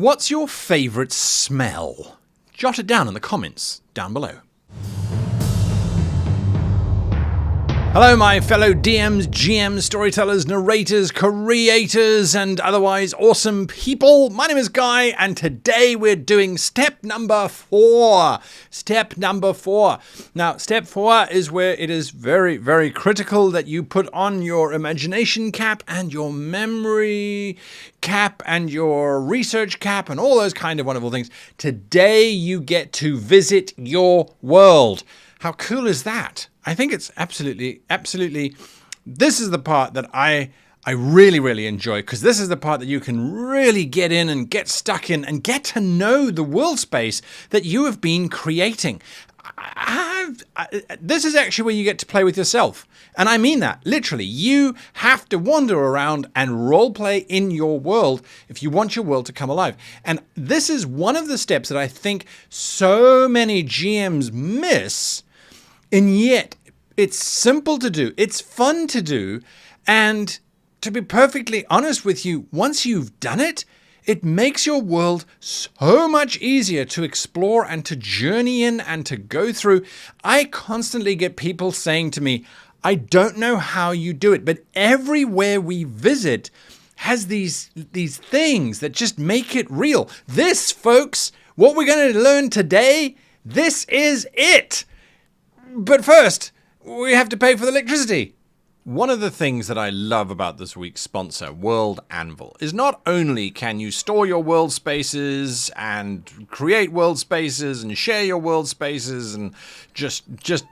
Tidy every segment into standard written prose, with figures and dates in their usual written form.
What's your favourite smell? Jot it down in the comments down below. Hello my fellow DMs, GMs, storytellers, narrators, creators, and otherwise awesome people. My name is Guy, and today we're doing step number 4. Step number 4. Now, step 4 is where it is very, very critical that you put on your imagination cap and your memory cap and your research cap and all those kind of wonderful things. Today you get to visit your world. How cool is that? I think it's absolutely, this is the part that I really, really enjoy, because this is the part that you can really get in and get stuck in and get to know the world space that you have been creating. This is actually where you get to play with yourself. And I mean that, literally. You have to wander around and role play in your world if you want your world to come alive. And this is one of the steps that I think so many GMs miss. And yet, it's simple to do, it's fun to do, and to be perfectly honest with you, once you've done it, it makes your world so much easier to explore and to journey in and to go through. I constantly get people saying to me, I don't know how you do it, but everywhere we visit has these things that just make it real. This, folks, what we're going to learn today, this is it. But first, we have to pay for the electricity. One of the things that I love about this week's sponsor, World Anvil, is not only can you store your world spaces and create world spaces and share your world spaces and just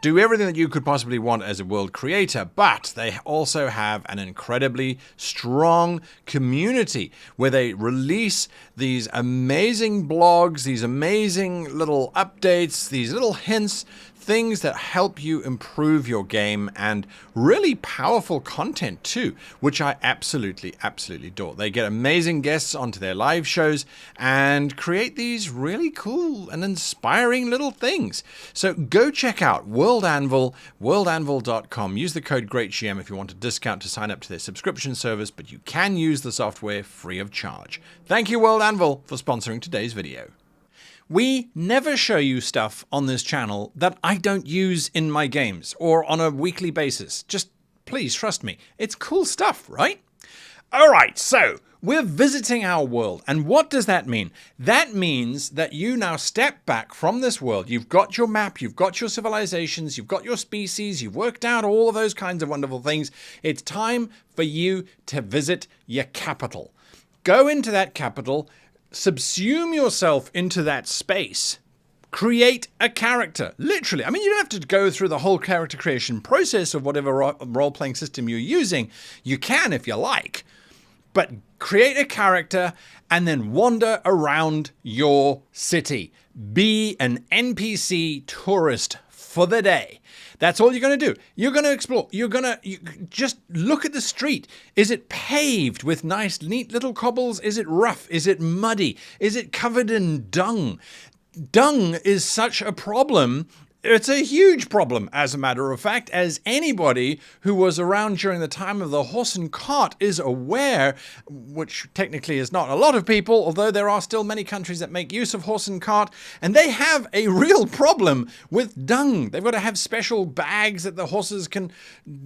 do everything that you could possibly want as a world creator, but they also have an incredibly strong community where they release these amazing blogs, these amazing little updates, these little hints, things that help you improve your game, and really powerful content too, which I absolutely adore. They get amazing guests onto their live shows and create these really cool and inspiring little things. So go check out World Anvil, worldanvil.com. Use the code GreatGM if you want a discount to sign up to their subscription service, but you can use the software free of charge. Thank you, World Anvil, for sponsoring today's video. We never show you stuff on this channel that I don't use in my games or on a weekly basis. Just please trust me. It's cool stuff, right? All right, so we're visiting our world. And what does that mean? That means that you now step back from this world. You've got your map, you've got your civilizations, you've got your species, you've worked out all of those kinds of wonderful things. It's time for you to visit your capital. Go into that capital, subsume yourself into that space, create a character. Literally. I mean, you don't have to go through the whole character creation process of whatever role-playing system you're using. You can if you like. But create a character and then wander around your city. Be an NPC tourist for the day. That's all you're going to do. You're going to explore. You just look at the street. Is it paved with nice, neat little cobbles? Is it rough? Is it muddy? Is it covered in dung? Dung is such a problem. It's a huge problem, as a matter of fact, as anybody who was around during the time of the horse and cart is aware, which technically is not a lot of people, although there are still many countries that make use of horse and cart, and they have a real problem with dung. They've got to have special bags that the horses can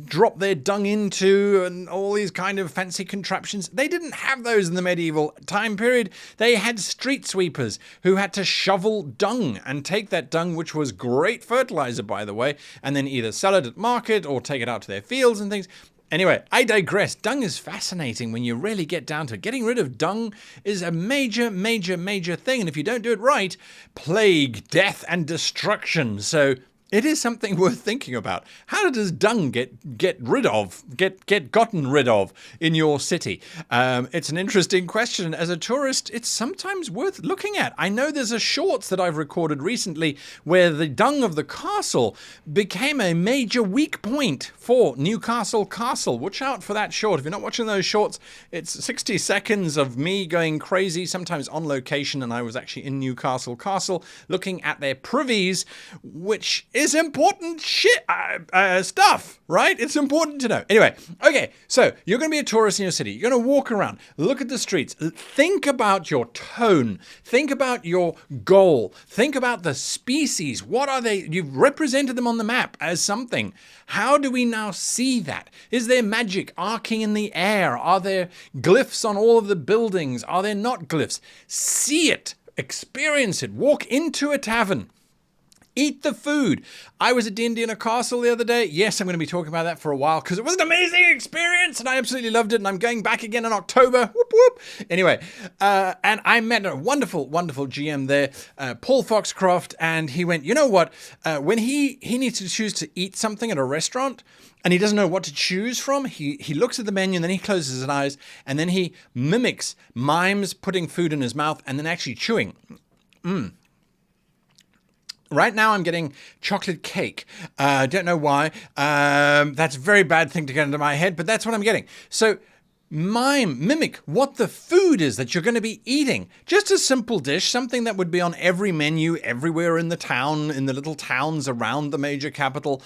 drop their dung into and all these kind of fancy contraptions. They didn't have those in the medieval time period. They had street sweepers who had to shovel dung and take that dung, which was great fertilizer, by the way, and then either sell it at market or take it out to their fields and things. Anyway, I digress. Dung is fascinating when you really get down to it. Getting rid of dung is a major thing, and if you don't do it right, plague, death, and destruction. So it is something worth thinking about. How does dung get gotten rid of in your city? It's an interesting question. As a tourist, it's sometimes worth looking at. I know there's a shorts that I've recorded recently where the dung of the castle became a major weak point for Newcastle Castle. Watch out for that short. If you're not watching those shorts, it's 60 seconds of me going crazy, sometimes on location, and I was actually in Newcastle Castle looking at their privies, which is is important stuff, right? It's important to know. Anyway, okay, so you're going to be a tourist in your city. You're going to walk around, look at the streets, think about your tone, think about your goal, think about the species. What are they? You've represented them on the map as something. How do we now see that? Is there magic arcing in the air? Are there glyphs on all of the buildings? Are there not glyphs? See it, experience it, walk into a tavern. Eat the food. I was at D&D in a castle the other day. Yes, I'm going to be talking about that for a while because it was an amazing experience and I absolutely loved it and I'm going back again in October. Whoop, whoop. Anyway, and I met a wonderful, wonderful GM there, Paul Foxcroft, and he went, you know what? When he needs to choose to eat something at a restaurant and he doesn't know what to choose from, he looks at the menu and then he closes his eyes and then he mimes putting food in his mouth and then actually chewing. Right now I'm getting chocolate cake. Don't know why. That's a very bad thing to get into my head, but that's what I'm getting. So mimic what the food is that you're going to be eating. Just a simple dish, something that would be on every menu everywhere in the town, in the little towns around the major capital.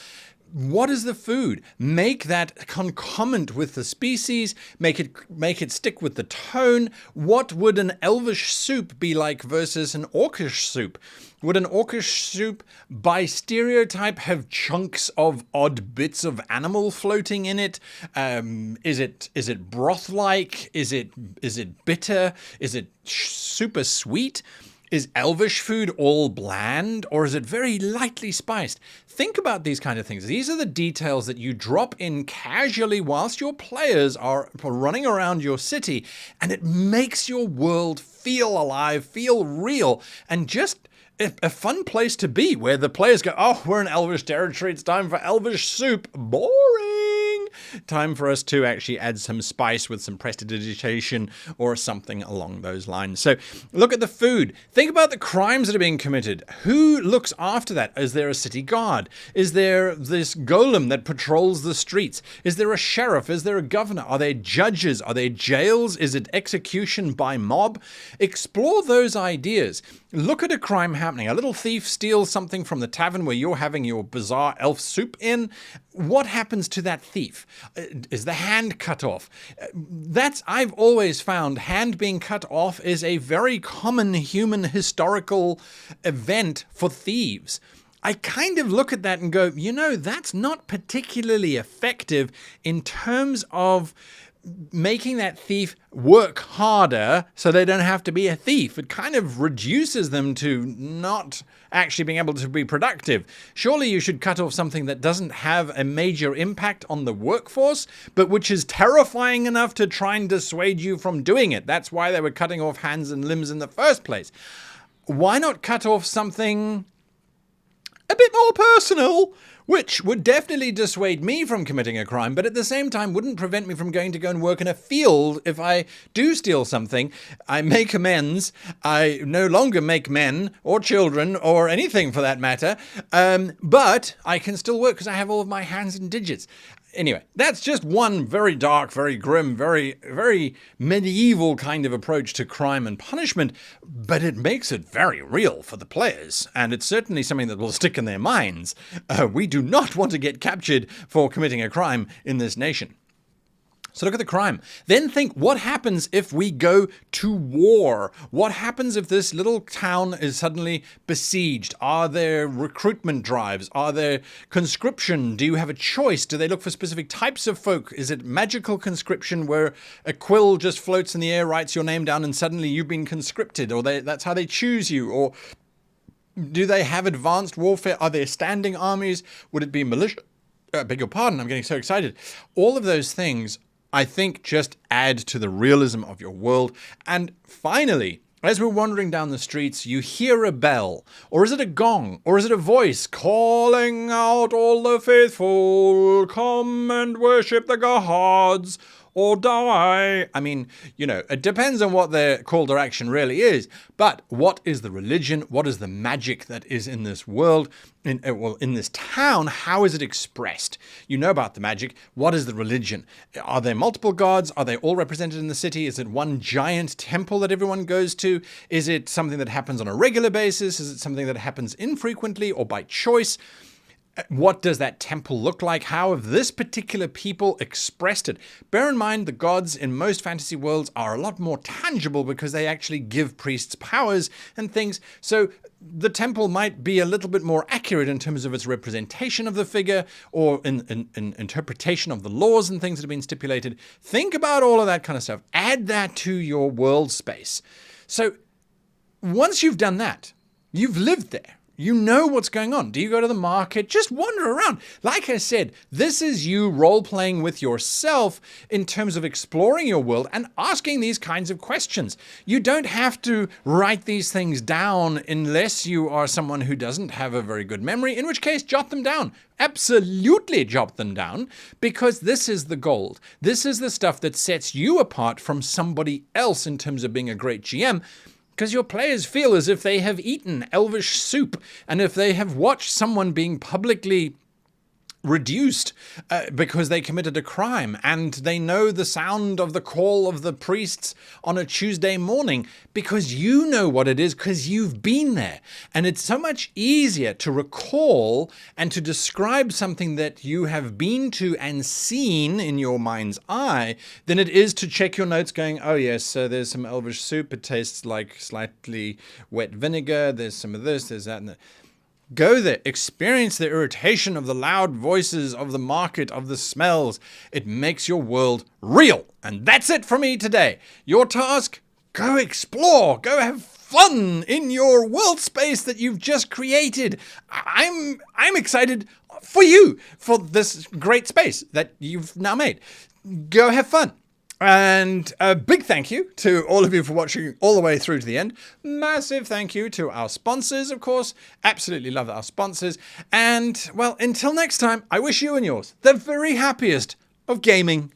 What is the food? Make that concomitant with the species. Make it stick with the tone. What would an elvish soup be like versus an orcish soup? Would an orcish soup, by stereotype, have chunks of odd bits of animal floating in it? Is it broth-like? Is it bitter? Is it super sweet? Is elvish food all bland, or is it very lightly spiced? Think about these kind of things. These are the details that you drop in casually whilst your players are running around your city, and it makes your world feel alive, feel real, and just a fun place to be, where the players go, oh, we're in elvish territory, it's time for elvish soup. Boring. Time for us to actually add some spice with some prestidigitation or something along those lines. So look at the food. Think about the crimes that are being committed. Who looks after that? Is there a city guard? Is there this golem that patrols the streets? Is there a sheriff? Is there a governor? Are there judges? Are there jails? Is it execution by mob? Explore those ideas. Look at a crime happening. A little thief steals something from the tavern where you're having your bizarre elf soup in. What happens to that thief? Is the hand cut off? I've always found hand being cut off is a very common human historical event for thieves. I kind of look at that and go, that's not particularly effective in terms of making that thief work harder so they don't have to be a thief. It kind of reduces them to not actually being able to be productive. Surely you should cut off something that doesn't have a major impact on the workforce, but which is terrifying enough to try and dissuade you from doing it. That's why they were cutting off hands and limbs in the first place. Why not cut off something a bit more personal, which would definitely dissuade me from committing a crime, but at the same time wouldn't prevent me from going to go and work in a field if I do steal something. I make amends. I no longer make men or children or anything for that matter, but I can still work because I have all of my hands and digits. Anyway, that's just one very dark, very grim, very, very medieval kind of approach to crime and punishment, but it makes it very real for the players, and it's certainly something that will stick in their minds. We do not want to get captured for committing a crime in this nation. So look at the crime. Then think, what happens if we go to war? What happens if this little town is suddenly besieged? Are there recruitment drives? Are there conscription? Do you have a choice? Do they look for specific types of folk? Is it magical conscription where a quill just floats in the air, writes your name down, and suddenly you've been conscripted? Or that's how they choose you? Or do they have advanced warfare? Are there standing armies? Would it be militia? Beg your pardon, I'm getting so excited. All of those things, I think, just add to the realism of your world. And finally, as we're wandering down the streets, you hear a bell, or is it a gong, or is it a voice calling out, all the faithful, come and worship the gods, or die. I mean, it depends on what their call to action really is. But what is the religion? What is the magic that is in this world? In this town, how is it expressed? You know about the magic. What is the religion? Are there multiple gods? Are they all represented in the city? Is it one giant temple that everyone goes to? Is it something that happens on a regular basis? Is it something that happens infrequently or by choice? What does that temple look like? How have this particular people expressed it? Bear in mind, the gods in most fantasy worlds are a lot more tangible because they actually give priests powers and things. So the temple might be a little bit more accurate in terms of its representation of the figure or in interpretation of the laws and things that have been stipulated. Think about all of that kind of stuff. Add that to your world space. So once you've done that, you've lived there. You know what's going on. Do you go to the market? Just wander around. Like I said, this is you role-playing with yourself in terms of exploring your world and asking these kinds of questions. You don't have to write these things down unless you are someone who doesn't have a very good memory, in which case jot them down. Absolutely jot them down, because this is the gold. This is the stuff that sets you apart from somebody else in terms of being a great GM. Because your players feel as if they have eaten elvish soup, and if they have watched someone being publicly reduced because they committed a crime, and they know the sound of the call of the priests on a Tuesday morning because you know what it is, because you've been there. And it's so much easier to recall and to describe something that you have been to and seen in your mind's eye than it is to check your notes going, oh yes, so there's some elvish soup, it tastes like slightly wet vinegar, there's some of this, there's that, and that. Go there, experience the irritation of the loud voices, of the market, of the smells. It makes your world real. And that's it for me today. Your task, go explore, go have fun in your world space that you've just created. I'm excited for you, for this great space that you've now made. Go have fun. And a big thank you to all of you for watching all the way through to the end. Massive thank you to our sponsors, of course. Absolutely love our sponsors. And, well, until next time, I wish you and yours the very happiest of gaming.